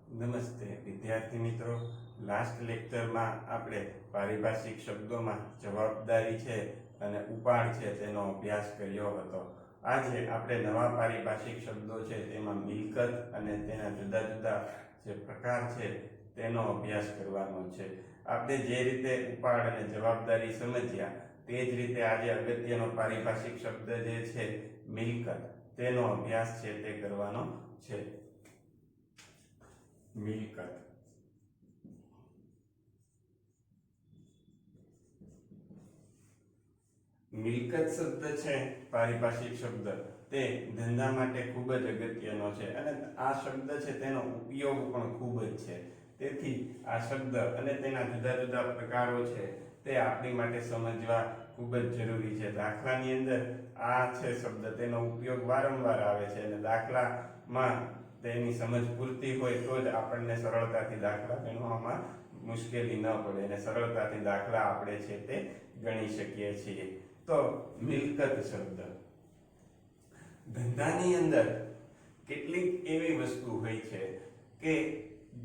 નમસ્તે વિદ્યાર્થી મિત્રો, લાસ્ટ લેક્ચરમાં આપણે પારિભાષિક શબ્દોમાં જવાબદારી છે અને ઉપાડ છે તેનો અભ્યાસ કર્યો હતો. આજે આપણે નવા પારિભાષિક શબ્દો છે તેમાં મિલકત અને તેના જુદા જુદા જે પ્રકાર છે તેનો અભ્યાસ કરવાનો છે. આપણે જે રીતે ઉપાડ અને જવાબદારી સમજ્યા તે જ રીતે આજે અગત્યનો પારિભાષિક શબ્દ જે છે મિલકત, તેનો અભ્યાસ છે તે કરવાનો છે. મિલકત મિલકત શબ્દ છે પારિભાષિક શબ્દ, તે ધંધા માટે ખૂબ જ અગત્યનો છે અને આ શબ્દ છે તેનો ઉપયોગ પણ ખૂબ જ છે. તેથી આ શબ્દ અને તેના જુદા જુદા પ્રકારો છે તે આપણી માટે સમજવા ખૂબ જ જરૂરી છે. દાખલાની અંદર આ છે શબ્દ, તેનો ઉપયોગ વારંવાર આવે છે અને દાખલામાં તેની સમજ પૂરતી હોય તો જ આપણને સરળતાથી દાખલા ગણવામાં મુશ્કેલી ન પડે અને સરળતાથી દાખલા આપણે છે તે ગણી શકીએ છીએ. તો મિલકત શબ્દ, ધંધાની અંદર કેટલીક એવી વસ્તુ હોય છે કે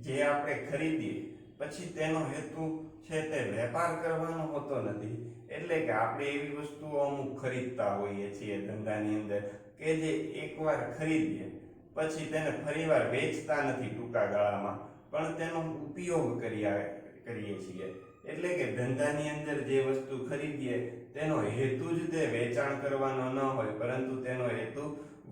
જે આપણે ખરીદીએ પછી તેનો હેતુ છે તે વેપાર કરવાનો હોતો નથી. એટલે કે આપણે એવી વસ્તુઓ અમુક ખરીદતા હોઈએ છીએ ધંધાની અંદર કે જે એકવાર ખરીદીએ પછી તેને ફરીવાર વેચતા નથી ટૂંકા ગાળામાં, પણ તેનો ઉપયોગ કરીએ છીએ. એટલે કે ધંધાની અંદર જે વસ્તુ ખરીદીએ તેનો હેતુ જ તે વેચાણ કરવાનો ન હોય, પરંતુ તેનો હેતુ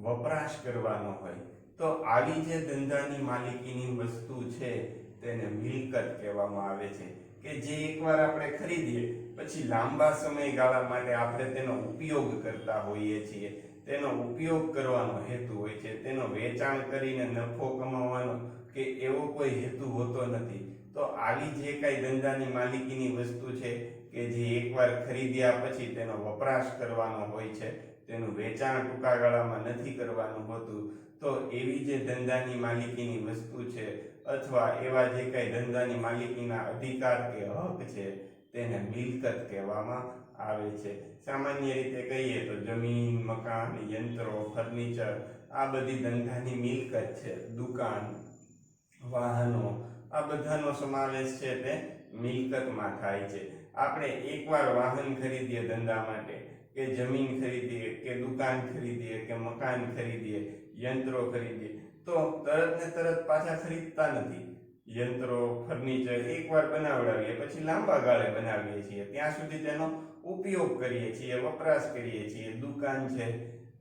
વપરાશ કરવાનો હોય. તો આવી જે ધંધાની માલિકીની વસ્તુ છે તેને મિલકત કહેવામાં આવે છે. કે જે એકવાર આપણે ખરીદીએ પછી લાંબા સમયગાળા માટે આપણે તેનો ઉપયોગ કરતા હોઈએ છીએ. તેનો ઉપયોગ કરવાનો હેતુ હોય છે, તેનો વેચાણ કરીને નફો કમાવાનો કે એવો કોઈ હેતુ હોતો નથી. તો આવી જે કાંઈ ધંધાની માલિકીની વસ્તુ છે કે જે એકવાર ખરીદ્યા પછી તેનો વપરાશ કરવાનો હોય છે, તેનું વેચાણ ટૂંકા ગાળામાં નથી કરવાનું હોતું, તો એવી જે ધંધાની માલિકીની વસ્તુ છે અથવા એવા જે કાંઈ ધંધાની માલિકીના અધિકાર કે હક છે તેને મિલકત કહેવામાં આવે છે. સામાન્ય રીતે કહીએ તો જમીન, મકાન, યંત્રો, ફર્નિચર આ બધી ધંધાની મિલકત છે. દુકાન, વાહનો આ બધાનો સમાવેશ છે તે મિલકતમાં થાય છે. આપણે એકવાર વાહન ખરીદીએ ધંધા માટે, કે જમીન ખરીદીએ, કે દુકાન ખરીદીએ, કે મકાન ખરીદીએ, યંત્રો ખરીદીએ, તો તરત ને તરત પાછા ખરીદતા નથી. યંત્રો, ફર્નિચર એકવાર બનાવડાવીએ પછી લાંબા ગાળે બનાવીએ છીએ, ત્યાં સુધી તેનો ઉપયોગ કરીએ છીએ, વપરાશ કરીએ છીએ. દુકાન છે,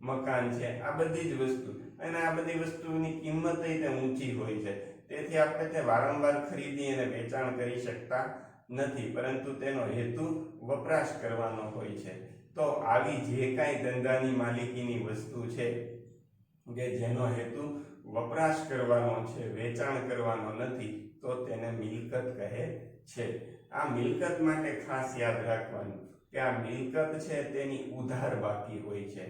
મકાન છે, આ બધી જ વસ્તુ, અને આ બધી વસ્તુની કિંમત તે ઊંચી હોય છે. તેથી આપણે તે વારંવાર ખરીદી અને વેચાણ કરી શકતા નથી, પરંતુ તેનો હેતુ વપરાશ કરવાનો હોય છે. તો આવી જે કાંઈ ધંધાની માલિકીની વસ્તુ છે કે જેનો હેતુ વપરાશ કરવાનો છે, વેચાણ કરવાનો નથી, તો તેને મિલકત કહે છે. આ મિલકત માટે ખાસ યાદ રાખવાનું કે આ મિલકત છે તેની ઉધાર બાકી હોય છે.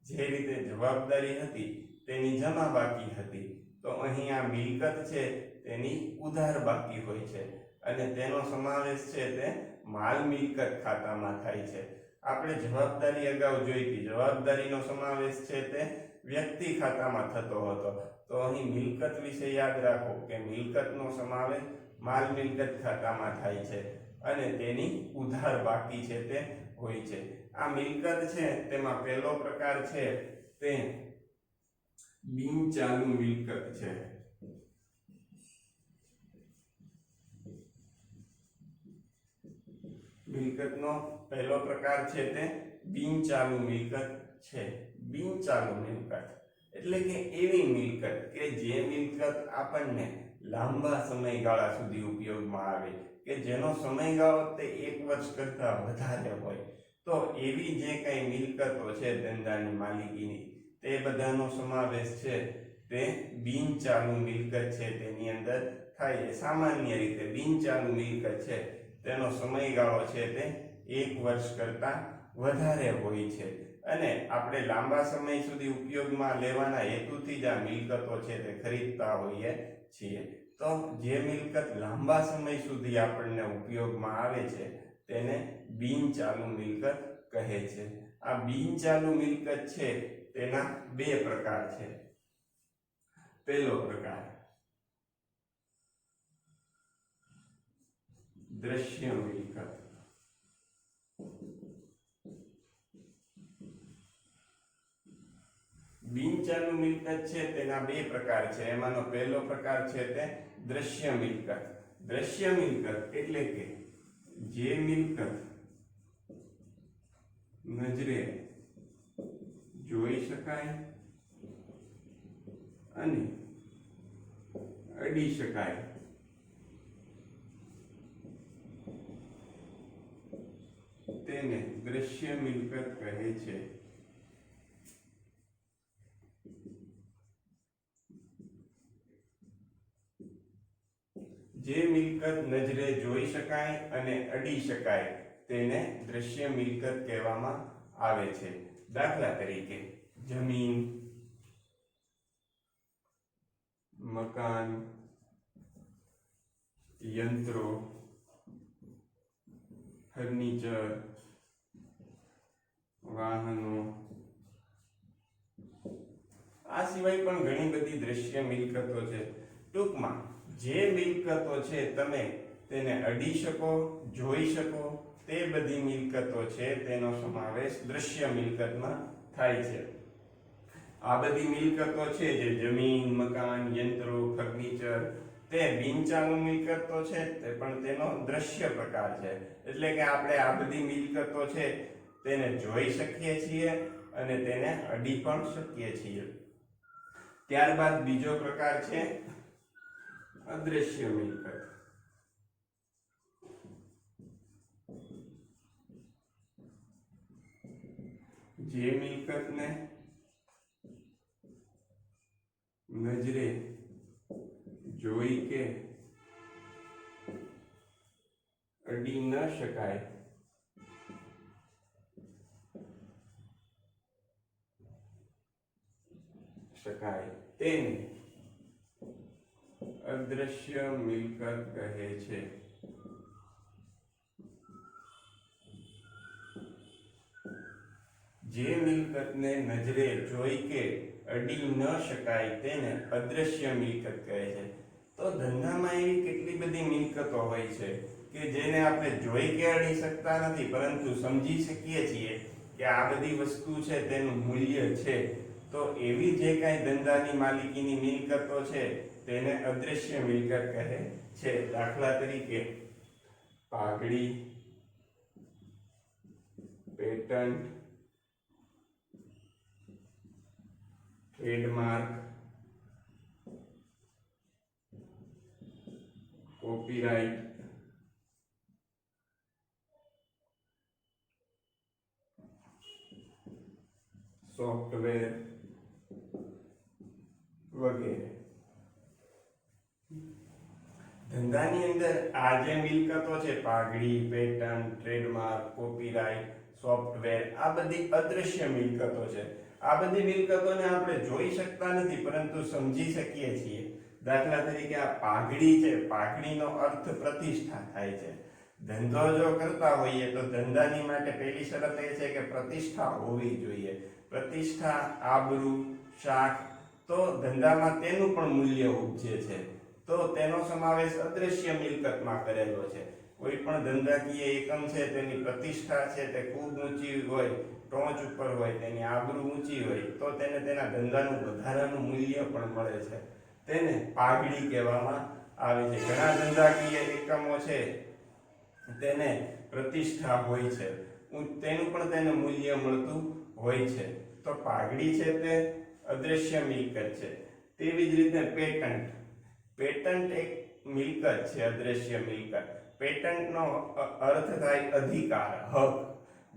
જે રીતે જવાબદારી હતી તેની જમા બાકી હતી, તો અહીં આ મિલકત છે તેની ઉધાર બાકી હોય છે અને તેનો સમાવેશ છે તે માલ મિલકત ખાતામાં થાય છે. આપણે જવાબદારી અગાઉ જોઈ હતી, જવાબદારીનો સમાવેશ છે તે વ્યક્તિ ખાતામાં થતો હતો. તો અહીં મિલકત વિશે યાદ રાખો કે મિલકતનો સમાવેશ માલ મિલકત ખાતામાં થાય છે અને તેની ઉધાર બાકી છે તે હોય છે. આ મિલકત છે તેમાં પહેલો પ્રકાર છે તે બિનચાલુ મિલકત છે. મિલકતનો પહેલો પ્રકાર છે તે બિનચાલુ મિલકત છે. બિનચાલુ મિલકત એટલે કે એવી મિલકત કે જે મિલકત આપણને લાંબા સમયગાળા સુધી ઉપયોગમાં આવે, કે જેનો સમયગાળો તે 1 વર્ષ કરતા વધારે હોય. તો એવી જે કાંઈ મિલકતો છે ધંધાની માલિકીની, તે બધાનો સમાવેશ છે તે બિનચાલુ મિલકત છે તેની અંદર થાય છે. સામાન્ય રીતે બિનચાલુ મિલકત છે તેનો સમયગાળો છે તે 1 વર્ષ કરતા વધારે હોય છે અને આપણે લાંબા સમય સુધી ઉપયોગમાં લેવાના હેતુથી જ આ મિલકતો છે તે ખરીદતા હોઈએ છીએ. તો જે મિલકત લાંબા સમય સુધી આપણને ઉપયોગમાં આવે છે તેને બિનચાલુ મિલકત કહે છે. આ બિનચાલુ મિલકત છે તેના 2 પ્રકાર છે. પહેલો પ્રકાર દ્રશ્ય મિલકત. બિનચાલુ મિલકત છે તેના બે પ્રકાર છે. એમાંનો પહેલો પ્રકાર છે તે દ્રશ્ય મિલકત. દ્રશ્ય મિલકત એટલે કે જે મિલકત નજરે જોઈ શકાય અને અડી શકાય તેને દ્રશ્ય મિલકત કહે છે. જે મિલકત નજરે જોઈ શકાય અને અડી શકાય તેને દ્રશ્ય મિલકત કહેવામાં આવે છે. દાખલા તરીકે જમીન, મકાન, યંત્રો, ફર્નિચર, વાહનો, આ સિવાય પણ ઘણી બધી દ્રશ્ય મિલકતો છે. ટૂંકમાં જે મિલકતો છે તમે તેને અડી શકો, જોઈ શકો, તે બધી મિલકતો છે તેનો સમાવેશ દ્રશ્ય મિલકતમાં થાય છે. આ બધી મિલકતો છે જે જમીન, મકાન, યંત્રો, ફર્નિચર તે બિનચાલુ મિલકતો છે તે પણ તેનો દ્રશ્ય પ્રકાર છે. એટલે કે આપણે આ બધી મિલકતો છે તેને જોઈ શકીએ છીએ અને તેને અડી પણ શકીએ છીએ. ત્યારબાદ બીજો પ્રકાર છે અદ્રશ્ય મિલકત. જે મિલકતને નજરે જોઈ કે અડી ન શકાય તેને અદ્રશ્ય મિલકત કહે છે. જે મિલકતને નજરે જોઈ કે અડી ન શકાય તેને અદ્રશ્ય મિલકત કહે છે. તો ધંધામાં એવી કેટલી બધી મિલકતો હોય છે કે જેને આપણે જોઈ કે અડી શકતા નથી પરંતુ સમજી શકીએ છીએ કે આ બધી વસ્તુ છે તેનું મૂલ્ય છે. તો એવી જે કાંઈ ધંધાની માલિકીની મિલકતો છે તેને અદ્રશ્ય મિલકત કહે છે. દાખલા તરીકે પાઘડી, પેટન્ટ, ટ્રેડમાર્ક, કોપીરાઇટ, સોફ્ટવેર વગેરે. ધંધાની અંદર આ જે મિલકતો છે પાઘડી, પેટન્ટ, ટ્રેડમાર્ક, કોપીરાઇટ, સોફ્ટવેર આ બધી અદ્રશ્ય મિલકતો છે. આ બધી મિલકતોને આપણે જોઈ શકતા નથી પરંતુ સમજી શકીએ છીએ. દાખલા તરીકે આ પાઘડી છે, પાઘડીનો અર્થ પ્રતિષ્ઠા થાય છે. ધંધો જો કરતા હોઈએ તો ધંધાની માટે પહેલી શરત એ છે કે પ્રતિષ્ઠા હોવી જોઈએ. પ્રતિષ્ઠા, આબરૂ, શાખ, તો ધંધામાં તેનું પણ મૂલ્ય ઉપજે છે. તો તેનો સમાવેશ અદ્રશ્ય મિલકતમાં કરેલો છે. કોઈ પણ ધંધાકીય એકમ છે તેની પ્રતિષ્ઠા છે તે ખૂબ ઊંચી હોય, ટોચ ઉપર હોય, તેની આબરૂ ઊંચી હોય તો તેને તેના ધંધાનું વધારાનું મૂલ્ય પણ મળે છે. તેને પાઘડી કહેવામાં આવે છે. ઘણા ધંધાકીય એકમો છે તેને પ્રતિષ્ઠા હોય છે, તેનું પણ તેને મૂલ્ય મળતું હોય છે. તો પાઘડી છે તે અદ્રશ્ય મિલકત છે. તેવી જ રીતે પેટન્ટ. પેટન્ટ એક મિલકત છે, અદ્રશ્ય મિલકત. પેટન્ટનો અર્થ થાય અધિકાર, હક.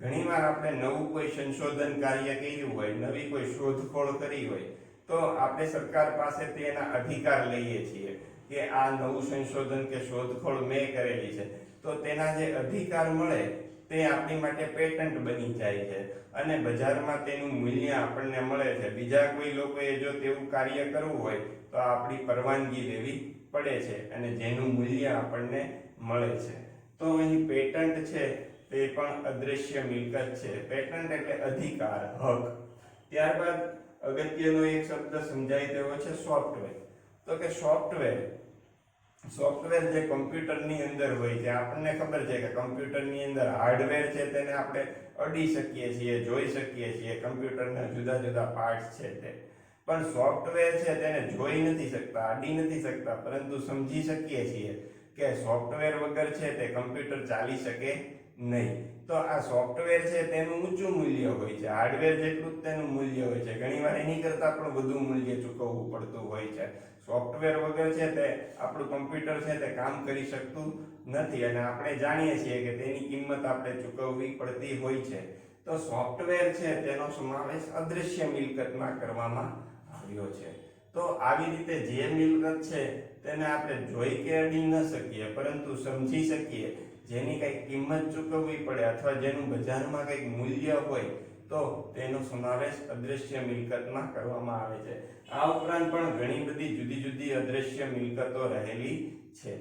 ઘણીવાર આપણે નવું કોઈ સંશોધન કાર્ય કર્યું હોય, નવી કોઈ શોધખોળ કરી હોય તો આપણે સરકાર પાસેથી એના અધિકાર લઈએ છીએ કે આ નવું સંશોધન કે શોધખોળ મેં કરેલી છે. તો તેના જે અધિકાર મળે તે આપણી માટે પેટન્ટ બની જાય છે અને બજારમાં તેનું મૂલ્ય આપણને મળે છે. બીજા કોઈ લોકોએ જો તેવું કાર્ય કરવું હોય તો આપણી પરવાનગી લેવી પડે છે અને જેનું મૂલ્ય આપણને મળે છે. તો અહીં પેટન્ટ છે તે પણ અદ્રશ્ય મિલકત છે. પેટન્ટ એટલે અધિકાર, હક. ત્યારબાદ અગત્યનો એક શબ્દ સમજાય તેવો છે સોફ્ટવેર. તો કે સોફ્ટવેર સોફ્ટવેર જે કમ્પ્યુટરની અંદર હોય છે, આપણને ખબર છે કે કમ્પ્યુટરની અંદર હાર્ડવેર છે તેને આપણે અડી શકીએ છીએ, જોઈ શકીએ છીએ, કમ્પ્યુટરના જુદા જુદા પાર્ટ્સ છે તે. પણ સોફ્ટવેર છે તેને જોઈ નથી શકતા, અડી નથી શકતા, પરંતુ સમજી શકીએ છીએ કે સોફ્ટવેર વગર છે તે કમ્પ્યુટર ચાલી શકે નહીં. તો આ સોફ્ટવેર છે તેનું ઊંચું મૂલ્ય હોય છે, હાર્ડવેર જેટલું જ તેનું મૂલ્ય હોય છે, ઘણીવાર એની કરતાં પણ વધુ મૂલ્ય ચૂકવવું પડતું હોય છે. સોફ્ટવેર વગર છે તે આપણું કમ્પ્યુટર છે તે કામ કરી શકતું નથી, અને આપણે જાણીએ છીએ કે તેની કિંમત આપણે ચૂકવવી પડતી હોય છે. તો સોફ્ટવેર છે તેનો સમાવેશ અદૃશ્ય મિલકતમાં કરવામાં આવ્યો છે. તો આવી રીતે જે મિલકત છે તેને આપણે જોઈ કે અડી ન શકીએ, પરંતુ સમજી શકીએ, જેની કંઈક કિંમત ચૂકવવી પડે અથવા જેનું બજારમાં કંઈક મૂલ્ય હોય, તો તેનો સમાવેશ અદૃશ્ય મિલકતમાં કરવામાં આવે છે. આ ઉપરાંત પણ ઘણી બધી જુદી જુદી અદૃશ્ય મિલકતો રહેલી છે.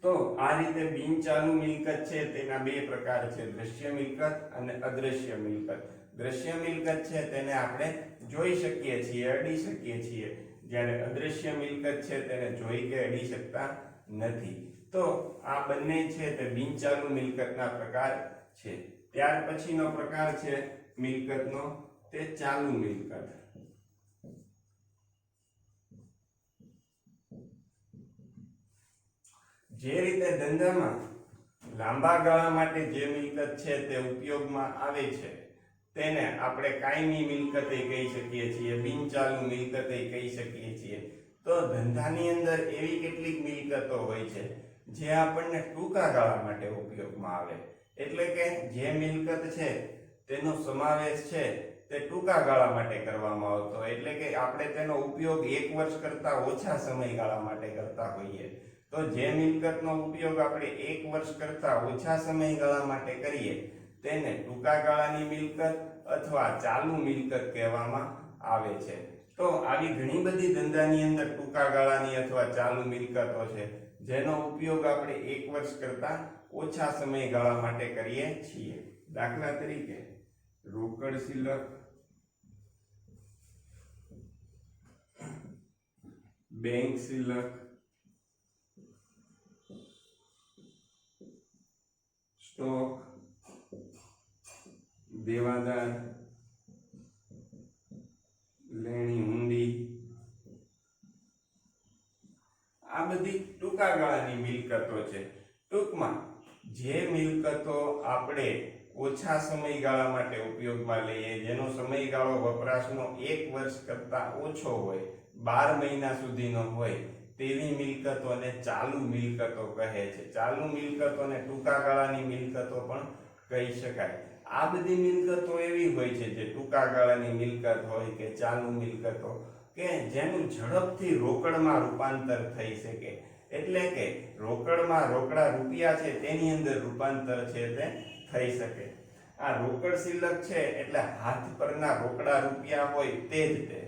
તો આ રીતે બિનચાલુ મિલકત છે તેના બે પ્રકાર છે, દ્રશ્ય મિલકત અને અદૃશ્ય મિલકત. દ્રશ્ય મિલકત છે તેને આપણે જોઈ શકીએ છીએ, અડી શકીએ છીએ, જ્યારે અદૃશ્ય મિલકત છે તેને જોઈ કે અડી શકતા નથી. તો આ બંને છે તે બિનચાલુ મિલકતના પ્રકાર છે. ત્યાર પછીનો પ્રકાર છે મિલકતનો તે ચાલુ મિલકત. જે રીતે ધંધામાં લાંબા ગાળા માટે જે મિલકત છે તે ઉપયોગમાં આવે છે તેને આપણે કાયમી મિલકતે કહી શકીએ છીએ, બિનચાલુ મિલકતે કહી શકીએ છીએ. તો ધંધાની અંદર એવી કેટલીક મિલકતો હોય છે જે આપણને ટૂંકા ગાળા માટે ઉપયોગમાં આવે, એટલે કે જે મિલકત છે તેનો સમાવેશ છે તે ટૂંકા ગાળા માટે કરવામાં આવતો, એટલે કે આપણે તેનો ઉપયોગ 1 વર્ષ કરતા ઓછા સમયગાળા માટે કરતા હોઈએ. તો જે મિલકતનો ઉપયોગ આપણે 1 વર્ષ કરતા ઓછા સમયગાળા માટે કરીએ તેને ટૂંકા ગાળાની મિલકત અથવા ચાલુ મિલકત કહેવામાં આવે છે. તો આવી ઘણી બધી ધંધાની અંદર ટૂંકા ગાળાની અથવા ચાલુ મિલકતો છે જેનો ઉપયોગ આપણે 1 વર્ષ કરતા ઓછા સમયગાળા માટે કરીએ છીએ. દાખલા તરીકે રોકડ સિલક, બેંક સિલક, સ્ટોક, દેવાદાર, લેણી હુંડી, આ બધી ટૂંકા ગાળાની મિલકતો છે. ટૂંકમાં જે મિલકતો આપણે ઓછા સમયગાળા માટે ઉપયોગમાં લઈએ, જેનો સમયગાળો વપરાશનો 1 વર્ષ કરતા ઓછો હોય, 12 મહિના સુધીનો હોય, તેવી મિલકતોને ચાલુ મિલકતો કહે છે. ચાલુ મિલકતોને ટૂંકા ગાળાની મિલકતો પણ કહી શકાય. આ બધી મિલકતો એવી હોય છે જે ટૂંકા ગાળાની મિલકત હોય કે ચાલુ મિલકતો કે જેનું ઝડપથી રોકડમાં રૂપાંતર થઈ શકે, એટલે કે રોકડમાં રોકડા રૂપિયા છે તેની અંદર રૂપાંતર છે તે થઈ શકે. આ રોકડ સિલક છે એટલે હાથ પરના રોકડા રૂપિયા હોય તે જ તે.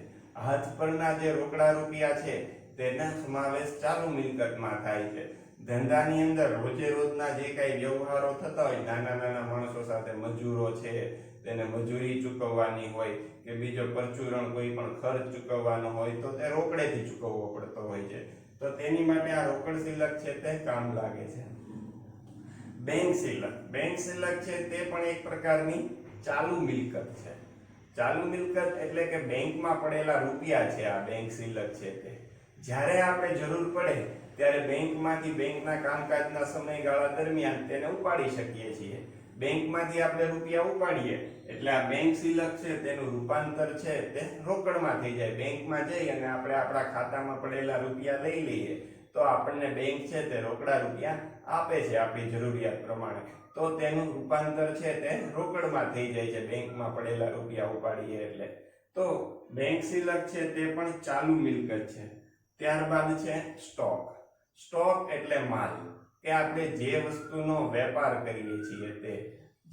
હાથ પરના જે રોકડા રૂપિયા છે તેના સમાવેશ ચાલુ મિલકતમાં થાય છે. ધંધાની અંદર રોજે રોજના જે કાંઈ વ્યવહારો થતા હોય, નાના નાના માણસો સાથે, મજૂરો છે તેને મજૂરી ચૂકવવાની હોય કે બીજો પરચુરણ કોઈ પણ ખર્ચ ચૂકવવાનો હોય તો તે રોકડેથી ચૂકવવો પડતો હોય છે. તો તેની માટે આ રોકડ સિલક છે તે કામ લાગે છે. બેંક સિલક, બેંક સિલક છે તે પણ એક પ્રકારની ચાલુ મિલકત છે. ચાલુ મિલકત એટલે કે બેંકમાં પડેલા રૂપિયા છે. આ બેંક સિલક છે તે જ્યારે આપણે જરૂર પડે ત્યારે બેંકમાંથી બેંકના કામકાજના સમયગાળા દરમિયાન તેને ઉપાડી શકીએ છીએ. બેંકમાંથી આપણે રૂપિયા ઉપાડીએ એટલે આ બેંક સિલક છે તેનું રૂપાંતર છે તે રોકડમાં થઈ જાય. બેંકમાં જઈ અને આપણે આપણા ખાતામાં પડેલા રૂપિયા લઈ લઈએ તો આપણને બેંક છે તે રોકડા રૂપિયા આપે છે આપણી જરૂરિયાત પ્રમાણે. તો તેનું રૂપાંતર છે તે રોકડમાં થઈ જાય છે બેંકમાં પડેલા રૂપિયા ઉપાડીએ એટલે. તો બેંક સિલક છે તે પણ ચાલુ મિલકત છે. ત્યારબાદ છે સ્ટોક. સ્ટોક એટલે માલ, કે આપણે જે વસ્તુનો વેપાર કરીએ છીએ તે,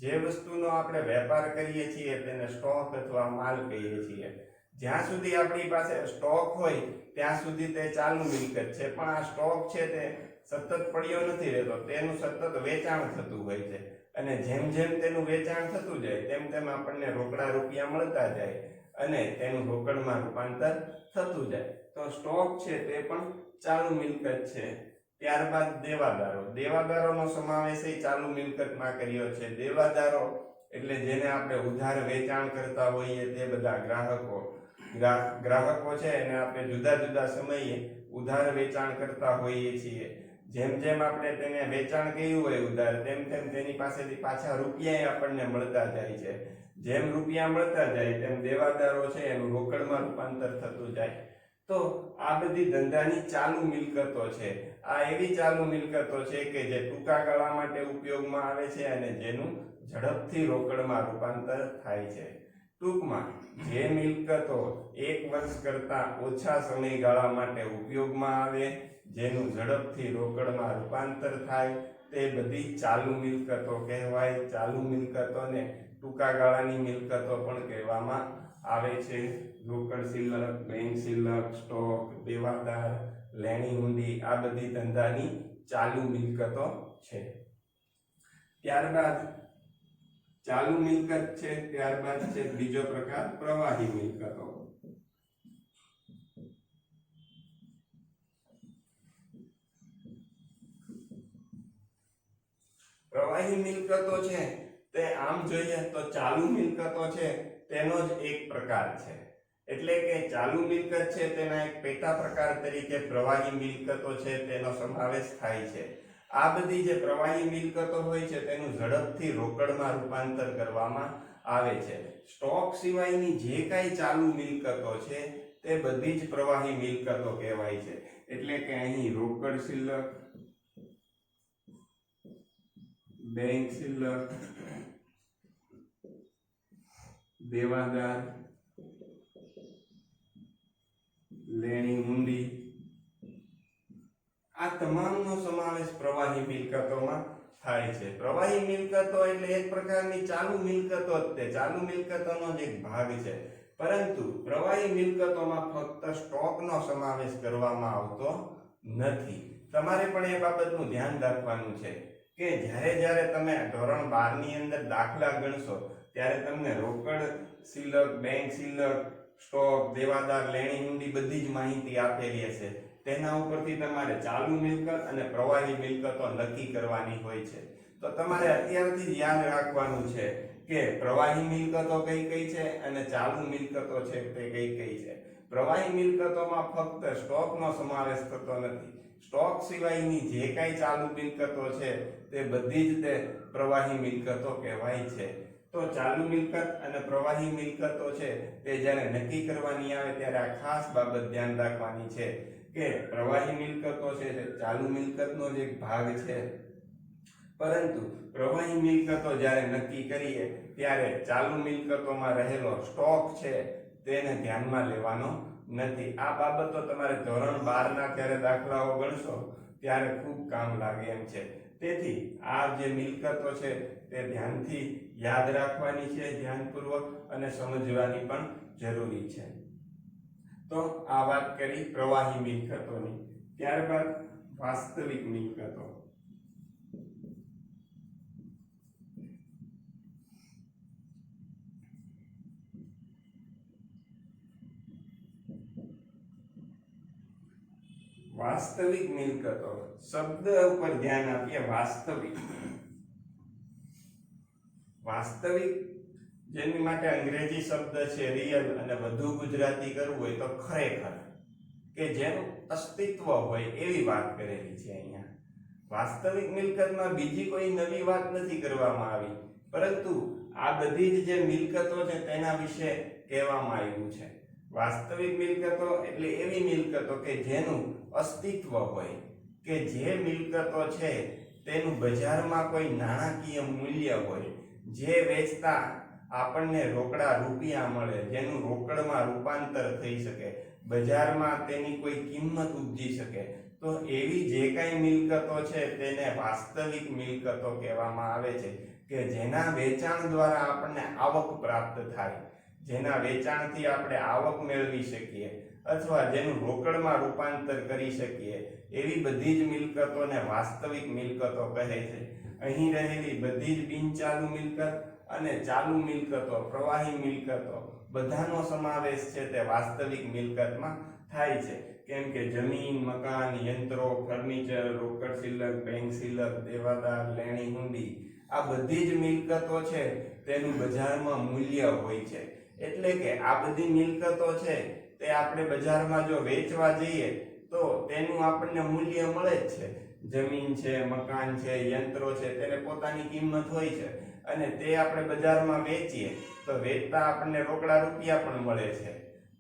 જે વસ્તુનો આપણે વેપાર કરીએ છીએ તેને સ્ટોક અથવા માલ કહીએ છીએ. જ્યાં સુધી આપણી પાસે સ્ટોક હોય ત્યાં સુધી તે ચાલુ મિલકત છે, પણ આ સ્ટોક છે તે સતત પડ્યો નથી રહેતો, તેનું સતત વેચાણ થતું હોય છે. અને જેમ જેમ તેનું વેચાણ થતું જાય તેમ તેમ આપણને રોકડા રૂપિયા મળતા જાય અને તેનું રોકડમાં રૂપાંતર થતું જાય. તો સ્ટોક છે તે પણ ચાલુ મિલકત છે. ત્યારબાદ દેવાદારો. દેવાદારોનો સમાવેશ ચાલુ મિલકતમાં કર્યો છે. દેવાદારો એટલે જેને આપણે ઉધાર વેચાણ કરતા હોઈએ તે બધા ગ્રાહકો છે એને આપણે જુદા જુદા સમયે ઉધાર વેચાણ કરતા હોઈએ છીએ. જેમ જેમ આપણે તેને વેચાણ કર્યું હોય ઉધાર, તેમ તેમ તેની પાસેથી પાછા રૂપિયા આપણને મળતા જાય છે. જેમ રૂપિયા મળતા જાય તેમ દેવાદારો છે એનું રોકડમાં રૂપાંતર થતું જાય. તો આ બધી ધંધાની ચાલુ મિલકતો છે. આ એવી ચાલુ મિલકતો છે કે જે ટૂંકા ગાળા માટે ઉપયોગમાં આવે છે અને જેનું ઝડપથી રોકડમાં રૂપાંતર થાય છે. ટૂંકમાં જે મિલકતો 1 વર્ષ કરતા ઓછા સમયગાળા માટે ઉપયોગમાં આવે, જેનું ઝડપથી રોકડમાં રૂપાંતર થાય, તે બધી ચાલુ મિલકતો કહેવાય. ચાલુ મિલકતોને ટૂંકા ગાળાની મિલકતો પણ કહેવામાં આવે છે. રોકડ શિલ્લક, બેંક શિલ્લક, સ્ટોક, દેવાદાર, લેણી હુંડી આ બધી ધંધાની ચાલુ મિલકતો છે. ત્યારબાદ ચાલુ મિલકત છે. ત્યારબાદ છે બીજો પ્રકાર પ્રવાહી મિલકતો. પ્રવાહી મિલકતો છે તે આમ જોઈએ તો ચાલુ મિલકતો છે તેનો જ એક પ્રકાર છે. એટલે કે ચાલુ મિલકત છે તેના એક પેટા પ્રકાર તરીકે પ્રવાહી મિલકતો છે તેનો સમાવેશ થાય છે. આ બધી જે પ્રવાહી મિલકતો હોય છે તેનું ઝડપથી રોકડમાં રૂપાંતર કરવામાં આવે છે. સ્ટોક સિવાયની જે કાંઈ ચાલુ મિલકતો છે તે બધી જ પ્રવાહી મિલકતો કહેવાય છે. એટલે કે અહીં રોકડ શિલ્લક, બેંક શિલ્લક, દેવાદાર, લેણી હુંડી આ તમામનો સમાવેશ પ્રવાહી મિલકતોમાં થાય છે. પ્રવાહી મિલકતો એટલે એક પ્રકારની ચાલુ મિલકતો જ તે ચાલુ મિલકતોનો જ એક ભાગ છે. પરંતુ પ્રવાહી મિલકતોમાં ફક્ત સ્ટોકનો સમાવેશ કરવામાં આવતો નથી. તમારે પણ એ બાબતનું ધ્યાન રાખવાનું છે કે જ્યારે તમે ધોરણ 12 ની અંદર દાખલા ગણશો ત્યારે તમને રોકડ શિલ્લક, બેંક શિલ્લક, સ્ટોક, દેવાદાર, લેણી હુંડી બધી જ માહિતી આપેલી હશે. તેના ઉપરથી તમારે ચાલુ મિલકત અને પ્રવાહી મિલકતો નક્કી કરવાની હોય છે. તો તમારે અત્યારથી જ યાદ રાખવાનું છે કે પ્રવાહી મિલકતો કઈ કઈ છે અને ચાલુ મિલકતો છે તે કઈ કઈ છે. પ્રવાહી મિલકતોમાં ફક્ત સ્ટોકનો સમાવેશ થતો નથી. સ્ટોક સિવાયની જે કાંઈ ચાલુ મિલકતો છે તે બધી જ તે પ્રવાહી મિલકતો કહેવાય છે. તો ચાલુ મિલકત અને પ્રવાહી મિલકતો છે તે જ્યારે નક્કી કરવાની આવે ત્યારે આ ખાસ બાબત ધ્યાન રાખવાની છે કે પ્રવાહી મિલકતો છે તે ચાલુ મિલકતનો જ એક ભાગ છે. પરંતુ પ્રવાહી મિલકતો જ્યારે નક્કી કરીએ ત્યારે ચાલુ મિલકતોમાં રહેલો સ્ટોક છે તેને ધ્યાનમાં લેવાનો નથી. આ બાબતો તમારે ધોરણ 12 ના જ્યારે દાખલાઓ ગણશો ત્યારે ખૂબ કામ લાગે એમ છે. તેથી આ જે મિલકતો છે તે ધ્યાનથી યાદ રાખવાની છે, ધ્યાનપૂર્વક અને સમજવાની પણ જરૂરી છે. તો આ વાત કરી પ્રવાહી મિલકતોની. ત્યારબાદ વાસ્તવિક મિલકતો. વાસ્તવિક મિલકતો શબ્દ ઉપર ધ્યાન આપીએ. વાસ્તવિક જેની માટે અંગ્રેજી શબ્દ છે રિયલ અને વધુ ગુજરાતી કરવું હોય તો ખરેખર, કે જેનું અસ્તિત્વ હોય એવી વાત કરેલી છે અહીંયા. વાસ્તવિક મિલકતમાં બીજી કોઈ નવી વાત નથી કરવામાં આવી, પરંતુ આ બધી જ જે મિલકતો છે તેના વિશે કહેવામાં આવ્યું છે. વાસ્તવિક મિલકતો એટલે એવી મિલકતો કે જેનું અસ્તિત્વ હોય, કે જે મિલકતો છે તેનું બજારમાં કોઈ નાણાકીય મૂલ્ય હોય, જે વેચતા આપણને રોકડા રૂપિયા મળે, જેનું રોકડમાં રૂપાંતર થઈ શકે, બજારમાં તેની કોઈ કિંમત ઉપજી શકે. તો એવી જે કાંઈ મિલકતો છે તેને વાસ્તવિક મિલકતો કહેવામાં આવે છે, કે જેના વેચાણ દ્વારા આપણને આવક પ્રાપ્ત થાય, જેના વેચાણથી આપણે આવક મેળવી શકીએ અથવા જેનું રોકડમાં રૂપાંતર કરી શકીએ, એવી બધી જ મિલકતોને વાસ્તવિક મિલકતો કહે છે. અહીં રહેલી બધી જ બિનચાલુ મિલકત અને ચાલુ મિલકતો, પ્રવાહી મિલકતો બધાનો સમાવેશ છે તે વાસ્તવિક મિલકતમાં થાય છે. કેમ કે જમીન, મકાન, યંત્રો, ફર્નિચર, રોકડ સિલક, બેંક સિલક, દેવાદાર, લેણી હુંડી, આ બધી જ મિલકતો છે તેનું બજારમાં મૂલ્ય હોય છે. એટલે કે આ બધી મિલકતો છે તે આપણે બજારમાં જો વેચવા જઈએ તો તેનું આપણને મૂલ્ય મળે જ છે. જમીન છે, મકાન છે, યંત્રો છે, તેને પોતાની કિંમત હોય છે અને તે આપણે બજારમાં વેચીએ તો વેચતા આપણને રોકડા રૂપિયા પણ મળે છે.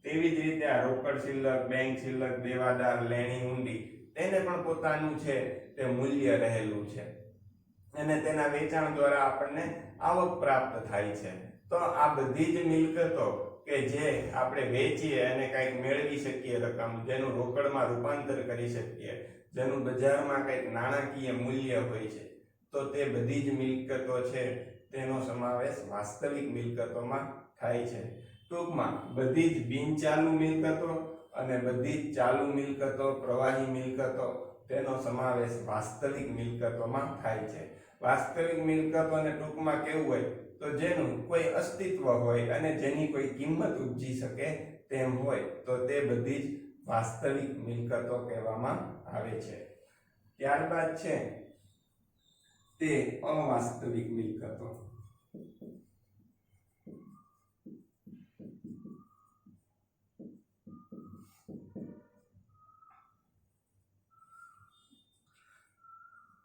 તેવી જ રીતે આ રોકડ સિલક, બેંક સિલક, દેવાદાર, લેણી હુંડી, તેને પણ પોતાનું છે તે મૂલ્ય રહેલું છે અને તેના વેચાણ દ્વારા આપણને આવક પ્રાપ્ત થાય છે. તો આ બધી જ મિલકતો કે જે આપણે વેચીએ અને કંઈક મેળવી શકીએ રકમ, જેનું રોકડમાં રૂપાંતર કરી શકીએ, જેનું બજારમાં કંઈક નાણાકીય મૂલ્ય હોય છે, તો તે બધી જ મિલકતો છે તેનો સમાવેશ વાસ્તવિક મિલકતોમાં થાય છે. ટૂંકમાં બધી જ બિનચાલુ મિલકતો અને બધી જ ચાલુ મિલકતો, પ્રવાહી મિલકતો, તેનો સમાવેશ વાસ્તવિક મિલકતોમાં થાય છે. વાસ્તવિક મિલકતોને ટૂંકમાં કેવું હોય તો જેનું કોઈ અસ્તિત્વ હોય અને જેની કોઈ કિંમત ઉપજી શકે તેમ હોય, તો તે બધી જ વાસ્તવિક મિલકતો કહેવામાં આવે છે. ત્યારબાદ છે તે અવાસ્તવિક મિલકતો.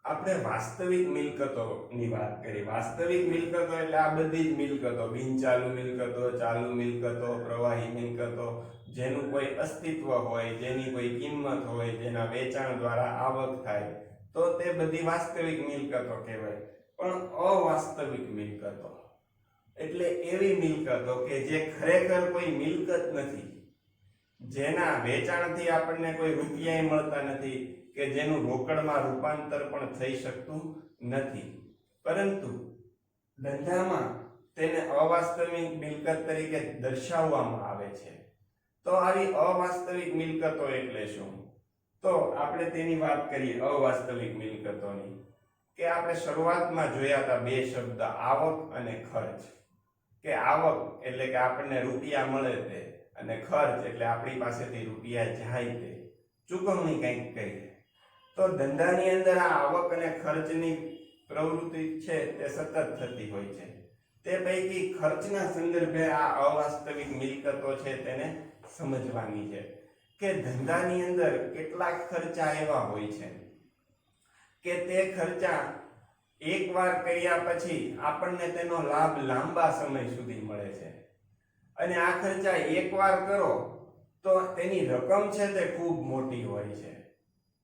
આપણે વાસ્તવિક મિલકતોની વાત કરી. વાસ્તવિક મિલકતો એટલે આ બધી જ મિલકતો, બિનચાલુ મિલકતો, ચાલુ મિલકતો, પ્રવાહી મિલકતો, જેનું કોઈ અસ્તિત્વ હોય, જેની કોઈ કિંમત હોય, જેના વેચાણ દ્વારા આવક થાય, તો તે બધી વાસ્તવિક મિલકતો કહેવાય. પણ અવાસ્તવિક મિલકતો એટલે એવી મિલકતો કે જે ખરેખર કોઈ મિલકત નથી, જેના વેચાણથી આપણને કોઈ રૂપિયા મળતા નથી, કે જેનું રોકડમાં રૂપાંતર પણ થઈ શકતું નથી, પરંતુ ધંધામાં તેને અવાસ્તવિક મિલકત તરીકે દર્શાવવામાં આવે છે. તો આવી અવાસ્તવિક મિલકતો એટલે શું? તો આપણે તેની વાત કરીએ અવાસ્તવિક મિલકતોની, કે આપણે શરૂઆતમાં જોયા હતા બે શબ્દ, આવક અને ખર્ચ. કે આવક એટલે કે આપણને રૂપિયા મળે તે, અને ખર્ચ એટલે આપણી પાસેથી રૂપિયા જાય તે, ચૂકવણી કંઈક કહીએ. તો ધંધાની અંદર આ આવક અને ખર્ચની પ્રવૃત્તિ છે તે સતત થતી હોય છે. તે પૈકી ખર્ચના સંદર્ભે આ અવાસ્તવિક મિલકતો છે તેને સમજવાની છે. કે ધંધાની અંદર કેટલાક ખર્ચા એવા હોય છે કે તે ખર્ચા એકવાર કર્યા પછી આપણને તેનો લાભ લાંબા સમય સુધી મળે છે, અને આ ખર્ચા એકવાર કરો તો તેની રકમ છે તે ખૂબ મોટી હોય છે.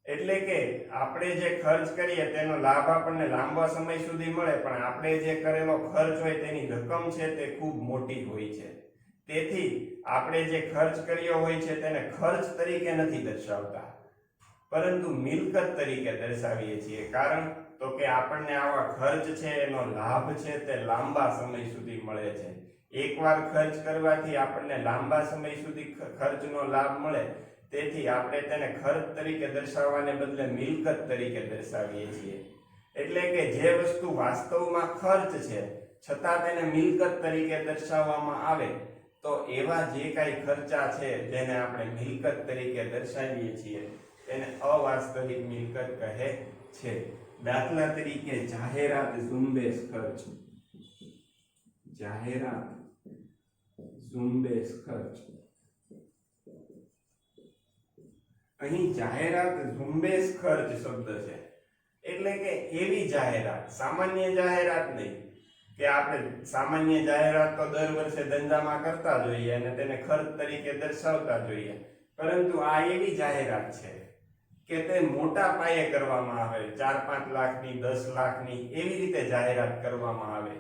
એટલે કે આપણે જે ખર્ચ કરીએ તેનો લાભ આપણને લાંબા સમય સુધી મળે, પણ આપણે જે કરેલો ખર્ચ હોય તેની રકમ છે તે ખૂબ મોટી હોય છે. તેથી આપણે જે ખર્ચ કર્યો હોય છે તેને ખર્ચ તરીકે નથી દર્શાવતા, પરંતુ મિલકત તરીકે દર્શાવીએ છીએ. કારણ તો કે આપણને આવા ખર્ચ છે એનો લાભ છે તે લાંબા સમય સુધી મળે છે. એકવાર ખર્ચ કરવાથી આપણને લાંબા સમય સુધી ખર્ચનો લાભ મળે, તેથી આપણે તેને ખર્ચ તરીકે દર્શાવવાને બદલે મિલકત તરીકે દર્શાવીએ છીએ. એટલે કે જે વસ્તુ વાસ્તવમાં ખર્ચ છે છતાં તેને મિલકત તરીકે દર્શાવવામાં આવે, તો એવા જે કાંઈ ખર્ચા છે જેને આપણે મિલકત તરીકે દર્શાવીએ છીએ તેને અવાસ્તવિક મિલકત કહે છે. દાખલા તરીકે જાહેરાત ઝુંબેશ ખર્ચ. જાહેરાત ઝુંબેશ ખર્ચ. અહીં જાહેરાત ઝુંબેશ ખર્ચ શબ્દ છે એટલે કે એવી જાહેરાત, સામાન્ય જાહેરાત નહીં. કે આપણે સામાન્ય જાહેરાત તો દર વર્ષે ધંધામાં કરતા જોઈએ અને તેને ખર્ચ તરીકે દર્શાવતા જોઈએ, પરંતુ આ એવી જાહેરાત છે કે તે મોટા પાયે કરવામાં આવે, 4-5 લાખની, 10 લાખની એવી રીતે જાહેરાત કરવામાં આવે.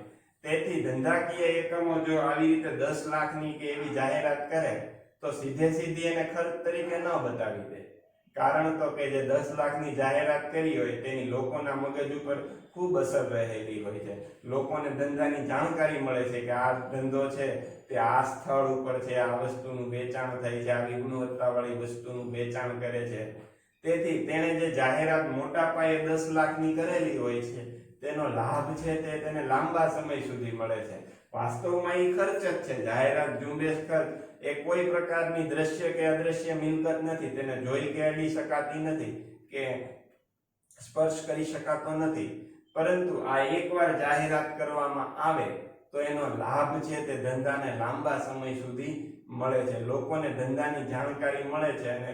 તેથી ધંધાકીય એકમો જો આવી રીતે 10 લાખની કે એવી જાહેરાત કરે તો સીધે સીધી એને ખર્ચ તરીકે ન બતાવી દે. કારણ તો કે જે 10 લાખની જાહેરાત કરી હોય તેની લોકોના મગજ ઉપર ખૂબ અસર રહેલી હોય છે. લોકોને ધંધાની જાણકારી મળે છે કે આ ધંધો છે તે આ સ્થળ ઉપર છે, આ વસ્તુનું વેચાણ થાય છે, આવી ગુણવત્તાવાળી વસ્તુનું વેચાણ કરે છે. તેથી તેણે જે જાહેરાત મોટા પાયે 10 લાખની કરેલી હોય છે તેનો લાભ છે તે તેને લાંબા સમય સુધી મળે છે. વાસ્તવમાં એ ખર્ચ જ છે. જાહેરાત ઝુંબેશ ખર્ચ એ કોઈ પ્રકારની દ્રશ્ય કે અદ્રશ્ય મિલકત નથી, તેને જોઈ કે અડી શકાતી નથી કે સ્પર્શ કરી શકાતો નથી, પરંતુ આ એકવાર જાહેરાત કરવામાં આવે તો એનો લાભ છે તે ધંધાને લાંબા સમય સુધી મળે છે, લોકોને ધંધાની જાણકારી મળે છે અને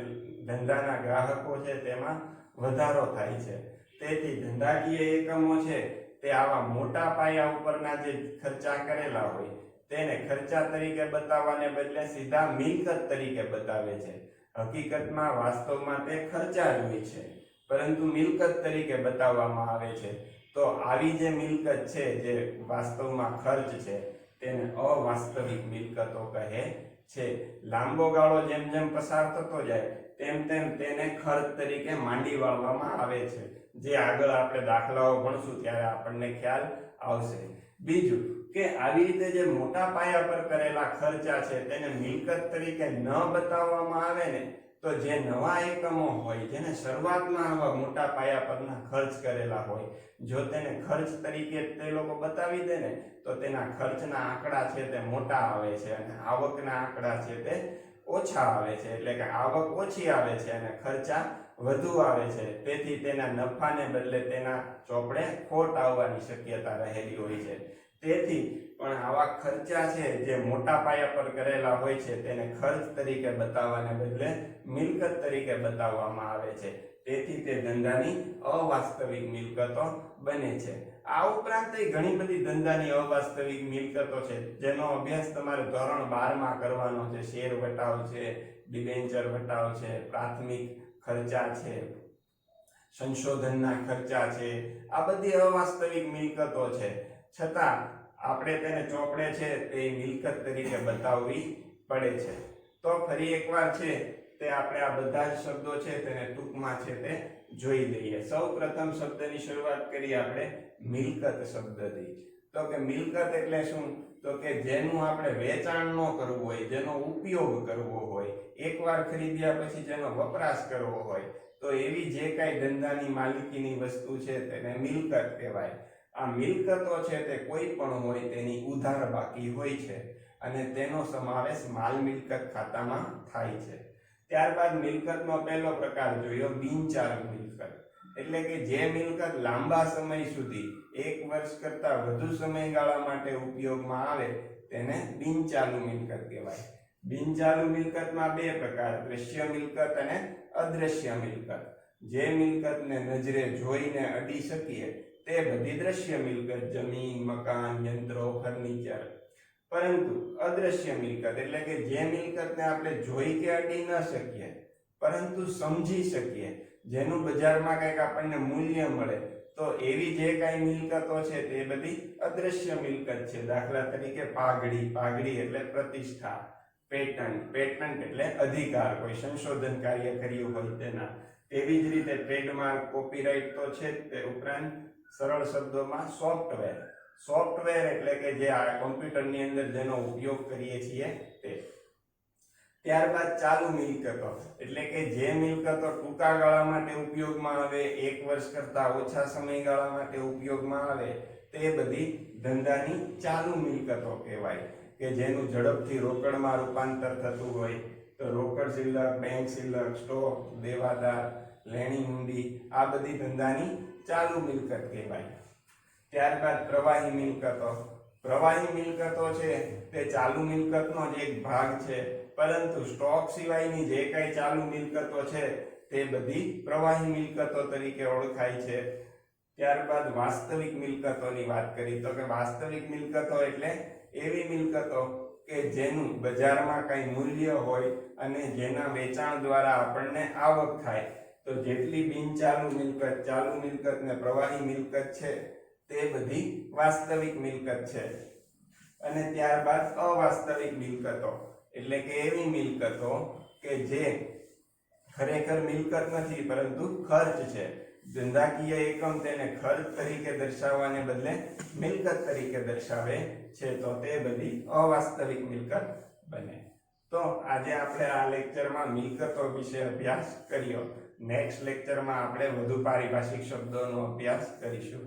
ધંધાના ગ્રાહકો છે તેમાં વધારો થાય છે। તેથી ધંધાકીય એકમો છે તે આવા મોટા પાયા ઉપરના જે ખર્ચા કરેલા હોય તેને ખર્ચા તરીકે બતાવવાને બદલે સીધા મિલકત તરીકે બતાવે છે। હકીકતમાં વાસ્તવમાં તે ખર્ચા જ હોય છે, પરંતુ મિલકત તરીકે બતાવવામાં આવે છે। તો આવી જે મિલકત છે જે વાસ્તવમાં ખર્ચ છે તેને અવાસ્તવિક મિલકતો કહે છે। લાંબો ગાળો જેમ જેમ પસાર થતો જાય તેમ તેમ તેને ખર્ચ તરીકે માંડી વાળવામાં આવે છે, જે આગળ આપણે દાખલાઓ ભણશું ત્યારે આપણને ખ્યાલ આવશે। બીજું કે આવી રીતે જે મોટા પાયા પર કરેલા ખર્ચા છે તેને મિલકત તરીકે ન બતાવવામાં આવે ને તો જે નવા એકમો હોય જેને શરૂઆતમાં આવા મોટા પાયા પરના ખર્ચ કરેલા હોય, જો તેને ખર્ચ તરીકે તે લોકો બતાવી દે ને તો તેના ખર્ચના આંકડા છે તે મોટા આવે છે અને આવકના આંકડા છે તે ઓછા આવે છે, એટલે કે આવક ઓછી આવે છે અને ખર્ચા વધુ આવે છે। તેથી તેના નફાને બદલે તેના ચોપડે ખોટ આવવાની શક્યતા રહેલી હોય છે। તેથી પણ આવા ખર્ચા છે જે મોટા પાયા પર કરેલા હોય છે તેને ખર્ચ તરીકે બતાવવાને બદલે મિલકત તરીકે બતાવવામાં આવે છે, તેથી તે ધંધાની અવાસ્તવિક મિલકતો બને છે। આ ઉપરાંત ઘણી બધી ધંધાની અવાસ્તવિક મિલકતો છે જેનો અભ્યાસ તમારે ધોરણ 12 માં કરવાનો છે। શેર વટાવ છે, ડિબેન્ચર વટાવ છે, પ્રાથમિક ખર્ચા છે, સંશોધનના ખર્ચા છે, આ બધી અવાસ્તવિક મિલકતો છે, છતાં આપણે તેને ચોપડે છે તે મિલકત તરીકે બતાવવી પડે છે। તો ફરી એકવાર છે તે આપણે આ બધા જ શબ્દો છે તેને ટૂંકમાં છે તે જોઈ લઈએ। સૌ પ્રથમ શબ્દની શરૂઆત કરીએ આપણે મિલકત શબ્દથી। તો કે મિલકત એટલે શું? તો કે જેનું આપણે વેચાણ ન કરવું હોય, જેનો ઉપયોગ કરવો હોય, એકવાર ખરીદ્યા પછી જેનો વપરાશ કરવો હોય, તો એવી જે કાંઈ ધંધાની માલિકીની વસ્તુ છે તેને મિલકત કહેવાય। આ મિલકતો છે તે કોઈ પણ હોય તેની ઉધાર બાકી હોય છે અને તેનો સમાવેશ માલ મિલકત ખાતામાં થાય છે। ત્યારબાદ મિલકતનો પહેલો પ્રકાર જોયો બિનચાલુ મિલકત, એટલે કે જે મિલકત લાંબા સમય સુધી 1 વર્ષ કરતા વધુ સમયગાળા માટે ઉપયોગમાં આવે તેને બિનચાલુ મિલકત કહેવાય। બિનચાલુ મિલકતમાં બે પ્રકાર, દ્રશ્ય મિલકત અને અદ્રશ્ય મિલકત। જે મિલકતને નજરે જોઈને અડી શકીએ તે બધી દ્રશ્ય મિલકત, જમીન, મકાન, યંત્રો, ફર્નિચર। પરંતુ અદ્રશ્ય મિલકત એટલે કે જે મિલકતને આપણે જોઈ કે અડી ન શકીએ પરંતુ સમજી શકીએ, જેનું બજારમાં કંઈક આપણને મૂલ્ય મળે, તો એવી જે કાંઈ મિલકતો છે તે બધી અદ્રશ્ય મિલકત છે। દાખલા તરીકે પાઘડી, પાઘડી એટલે પ્રતિષ્ઠા, પેટન્ટ, પેટન્ટ એટલે અધિકાર, કોઈ સંશોધન કાર્ય કર્યું હોય તેના। તેવી જ રીતે ટ્રેડમાર્ક, કોપીરાઇટ તો છે જ, તે ઉપરાંત સરળ શબ્દોમાં સોફ્ટવેર, સોફ્ટવેર એટલે કે જે આ કોમ્પ્યુટરની અંદર જેનો ઉપયોગ કરીએ છીએ તે। ત્યારબાદ ચાલુ મિલકતો એટલે કે જે મિલકતો ટૂંકા ગાળા માટે ઉપયોગમાં આવે, 1 વર્ષ કરતા ઓછા સમયગાળા માટે ઉપયોગમાં આવે, તે બધી ધંધાની ચાલુ મિલકતો કહેવાય। કે જેનું ઝડપથી રોકડમાં રૂપાંતર થતું હોય, તો રોકડ શિલ્લક, બેંક શિલ્લક, સ્ટોક, દેવાદાર, લેણી હુંડી, આ બધી ધંધાની ચાલુ મિલકત કહેવાય। ત્યારબાદ પ્રવાહી મિલકતો, પ્રવાહી મિલકતો છે તે ચાલુ મિલકતનો જ એક ભાગ છે, પરંતુ સ્ટોક સિવાયની જે કાંઈ ચાલુ મિલકતો છે તે બધી પ્રવાહી મિલકતો તરીકે ઓળખાય છે। ત્યારબાદ વાસ્તવિક મિલકતોની વાત કરી, તો કે વાસ્તવિક મિલકતો એટલે એવી મિલકતો કે જેનું બજારમાં કંઈ મૂલ્ય હોય અને જેના વેચાણ દ્વારા આપણને આવક થાય। તો જેટલી બિનચાલુ મિલકત, ચાલુ મિલકત ને પ્રવાહી મિલકત છે તે બધી વાસ્તવિક મિલકત છે। અને ત્યારબાદ અવાસ્તવિક મિલકતો એટલે કે એવી મિલકતો કે જે ખરેખર મિલકત નથી પરંતુ ખર્ચ છે। ધંધાકીય એકમ તેને ખર્ચ તરીકે દર્શાવવાને બદલે મિલકત તરીકે દર્શાવે છે, તો તે બધી અવાસ્તવિક મિલકત બને। તો આજે આપણે આ લેક્ચરમાં મિલકતો વિશે અભ્યાસ કર્યો। નેક્સ્ટ લેક્ચરમાં આપણે વધુ પારિભાષિક શબ્દોનો અભ્યાસ કરીશું।